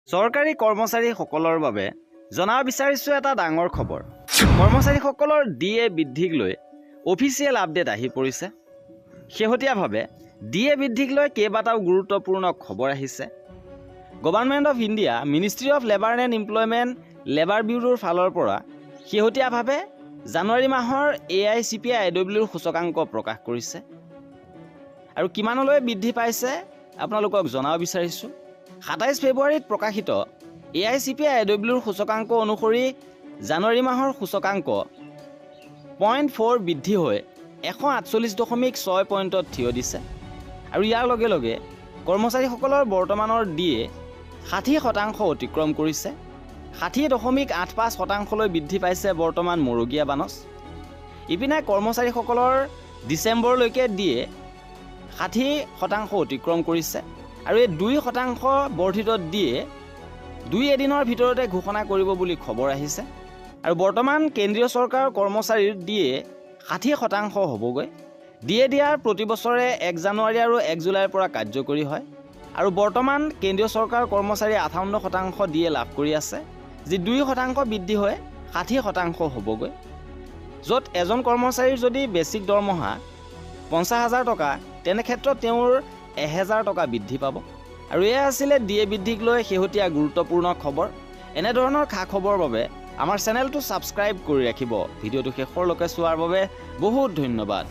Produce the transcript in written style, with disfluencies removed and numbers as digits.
চৰকাৰী কৰ্মচাৰীসকলৰ বাবে জনাব বিচাৰিছোঁ এটা ডাঙৰ খবৰ। কৰ্মচাৰীসকলৰ ডিএ বৃদ্ধিক লৈ অফিচিয়েল আপডেট আহি পৰিছে। শেহতীয়াভাৱে ডিএ বৃদ্ধিক লৈ কেইবাটাও গুৰুত্বপূৰ্ণ খবৰ আহিছে। Government of India ministry of labour and employment labour ব্যুৰোৰ ফালৰ পৰা শেহতীয়াভাৱে জানুৱাৰী মাহৰ AICPI-IWৰ সূচকাংক প্ৰকাশ কৰিছে। আৰু কিমানলৈ বৃদ্ধি পাইছে আপোনালোকক জনাব বিচাৰিছোঁ। 27 ফেব্ৰুৱাৰীত প্ৰকাশিত AICPI-IWৰ সূচকাংক অনুসৰি জানুৱাৰী মাহৰ সূচকাংক 0.4 বৃদ্ধি হৈ 148.6 পইণ্টত থিয় দিছে। আৰু ইয়াৰ লগে লগে কৰ্মচাৰীসকলৰ বৰ্তমানৰ ডিএ 60% অতিক্ৰম কৰিছে। 60.85% বৃদ্ধি পাইছে বৰ্তমান মৰুগীয়া বানচ। ইপিনে কৰ্মচাৰীসকলৰ ডিচেম্বৰলৈকে ডিএ 60% অতিক্ৰম কৰিছে। আৰু এই 2% বৰ্ধিত ডিএ 2 এদিনৰ ভিতৰতে ঘোষণা কৰিব বুলি খবৰ আহিছে। আৰু বৰ্তমান কেন্দ্ৰীয় চৰকাৰৰ কৰ্মচাৰীৰ ডিএ 60% হ'বগৈ। ডিএ দিয়াৰ প্ৰতি বছৰে 1 জানুৱাৰী আৰু 1 জুলাইৰ পৰা কাৰ্যকৰী হয়। আৰু বৰ্তমান কেন্দ্ৰীয় চৰকাৰৰ কৰ্মচাৰী 58% ডিএ লাভ কৰি আছে, যি 2% বৃদ্ধি হৈ 60% হ'বগৈ। য'ত এজন কৰ্মচাৰীৰ যদি বেছিক দৰমহা 50,000 টকা, তেনে ক্ষেত্ৰত তেওঁৰ 1,000 টকা বৃদ্ধি পাব। আৰু এয়া আছিলে ডিএ বৃদ্ধিক লৈ শেহতীয়া গুৰুত্বপূৰ্ণ খবৰ। এনেধৰণৰ খা খবৰৰ বাবে আমাৰ চেনেলটো ছাবস্ক্ৰাইব কৰি ৰাখিব। ভিডিঅ'টো শেষৰলৈকে চোৱাৰ বাবে বহুত ধন্যবাদ।